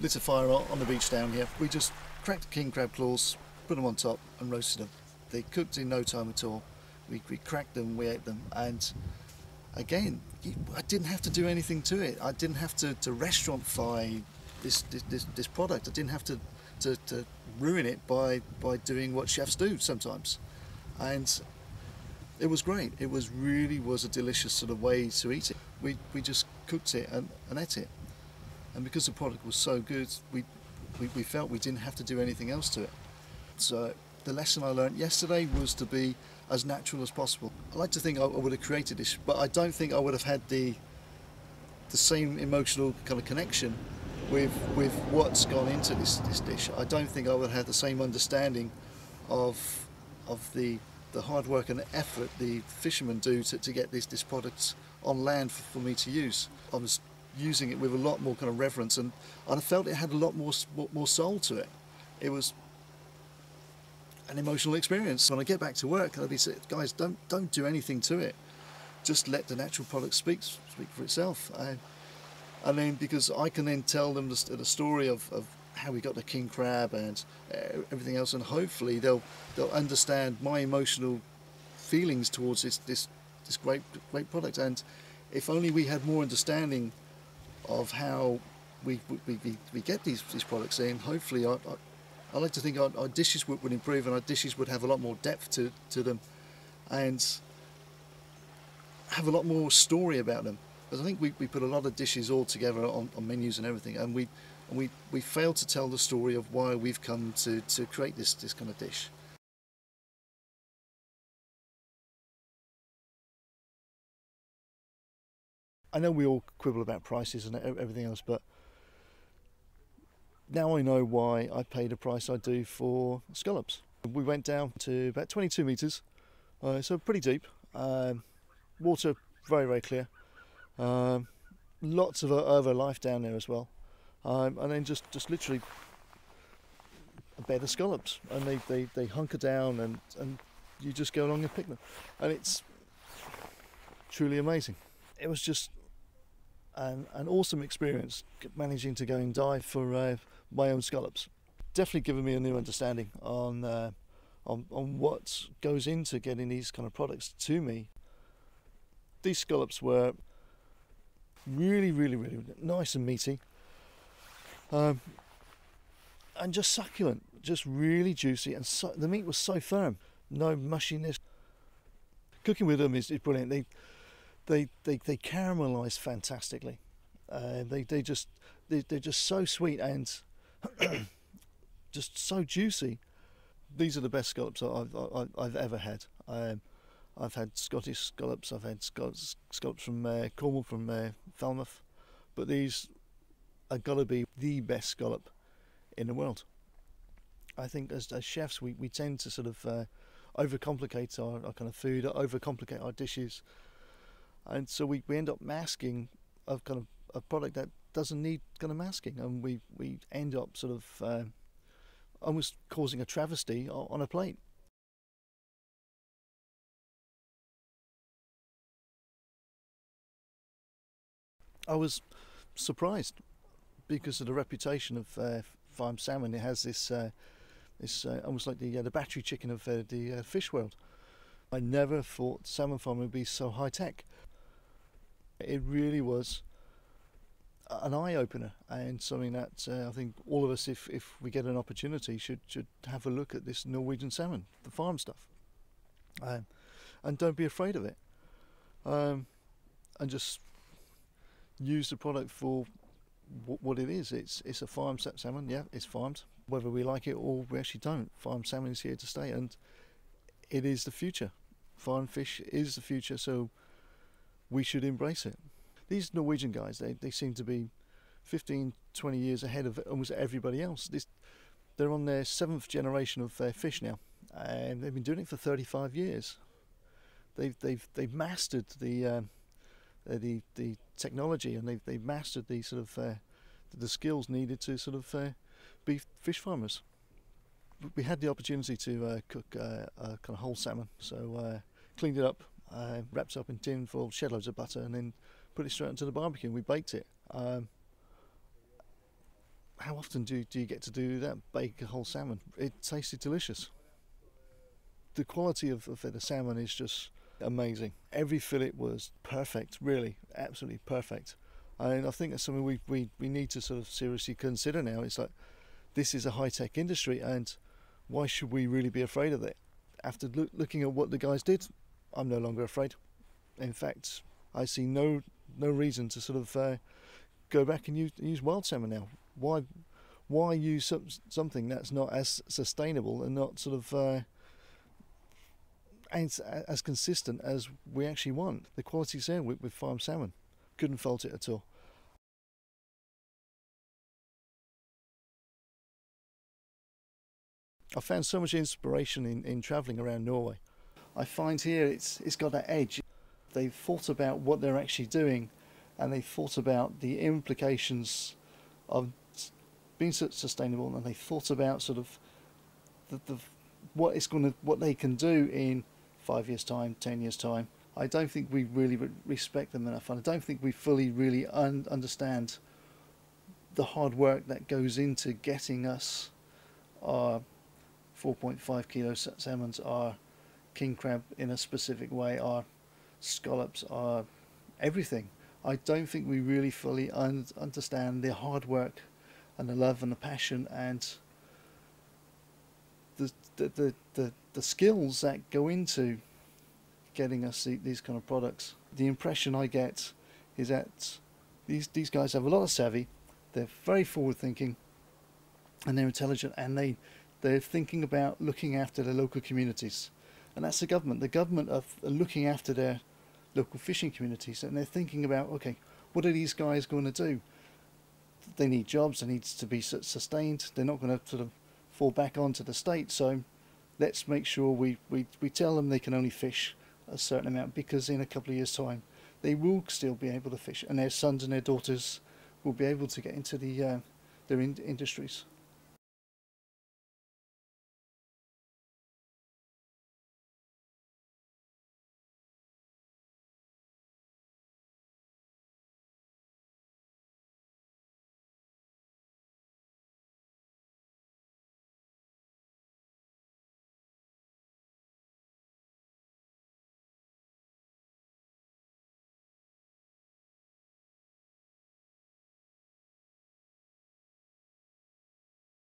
lit a fire on the beach down here. We just cracked the king crab claws, put them on top and roasted them. They cooked in no time at all. We cracked them, we ate them, and again, I didn't have to do anything to it. I didn't have to restaurant-fy this product. I didn't have to ruin it by doing what chefs do sometimes. And it was great. It really was a delicious sort of way to eat it. We just cooked it and ate it. And because the product was so good, we felt we didn't have to do anything else to it. So the lesson I learned yesterday was to be as natural as possible. I like to think I would have created this, but I don't think I would have had the same emotional kind of connection with what's gone into this dish. I don't think I would have had the same understanding of the hard work and effort the fishermen do to get this product on land for me to use. I was using it with a lot more kind of reverence, and I felt it had a lot more soul to it. It was an emotional experience. When I get back to work, I'll be saying, guys, don't do anything to it. Just let the natural product speak for itself. And then, because I can then tell them the story of how we got the king crab and everything else, and hopefully they'll understand my emotional feelings towards this great product. And if only we had more understanding of how we get these products in, hopefully I like to think our dishes would improve, and our dishes would have a lot more depth to them and have a lot more story about them. Because I think we put a lot of dishes all together on menus and everything, and we fail to tell the story of why we've come to create this kind of dish. I know we all quibble about prices and everything else, but now I know why I pay the price I do for scallops. We went down to about 22 metres, so pretty deep. Water very, very clear. Lots of other life down there as well. And then just literally a bed of scallops, and they hunker down, and you just go along and pick them. And it's truly amazing. It was just an awesome experience managing to go and dive for my own scallops. Definitely given me a new understanding on what goes into getting these kind of products to me. These scallops were really, really, really nice and meaty, and just succulent, just really juicy, and the meat was so firm, no mushiness. Cooking with them is brilliant. They caramelise fantastically. They're just so sweet and just so juicy. These are the best scallops I've ever had. I've had Scottish scallops, I've had scallops from Cornwall, from Falmouth, but these are got to be the best scallop in the world. I think as chefs we tend to sort of overcomplicate our kind of food, overcomplicate our dishes, and so we end up masking a kind of a product that doesn't need kind of masking, and we end up sort of almost causing a travesty on a plate. I was surprised because of the reputation of farm salmon. It has this almost like the battery chicken of the fish world. I never thought salmon farming would be so high tech. It really was an eye-opener, and something that I think all of us, if we get an opportunity, should have a look at this Norwegian salmon, the farm stuff, and don't be afraid of it, and just use the product for what it is. It's a farm salmon. Yeah, it's farmed. Whether we like it or we actually don't, farm salmon is here to stay, and it is the future. Farm fish is the future, so we should embrace it. These Norwegian guys, they seem to be 15, 20 years ahead of almost everybody else. They're on their 7th generation of fish now, and they've been doing it for 35 years. They've mastered the technology, and they've mastered the sort of the skills needed to sort of be fish farmers. We had the opportunity to cook a kind of whole salmon, so cleaned it up, wrapped it up in tin foil, shed loads of butter, and then put it straight into the barbecue, and we baked it. how often do you get to do that? Bake a whole salmon. It tasted delicious. The quality of the salmon is just amazing. Every fillet was perfect, really, absolutely perfect. And I think that's something we need to sort of seriously consider now. It's like, this is a high-tech industry, and why should we really be afraid of it? After looking at what the guys did, I'm no longer afraid. In fact, I see no reason to sort of go back and use wild salmon now. Why use something that's not as sustainable and not sort of as consistent as we actually want? The quality's there with farm salmon. Couldn't fault it at all. I found so much inspiration in travelling around Norway. I find here it's got that edge. They've thought about what they're actually doing, and they've thought about the implications of being sustainable, and they thought about sort of what they can do in 5 years' time, 10 years' time. I don't think we really respect them enough, and I don't think we fully really understand the hard work that goes into getting us our 4.5 kilo salmons, our king crab in a specific way, our scallops, our everything. I don't think we really fully understand the hard work and the love and the passion and the skills that go into getting us these kind of products. The impression I get is that these guys have a lot of savvy, they're very forward thinking, and they're intelligent, and they're thinking about looking after their local communities. And that's the government. The government are looking after their local fishing communities, and they're thinking about, okay, what are these guys going to do? They need jobs, they need to be sustained, they're not going to sort of fall back onto the state, so let's make sure we tell them they can only fish a certain amount, because in a couple of years' time they will still be able to fish, and their sons and their daughters will be able to get into their industries.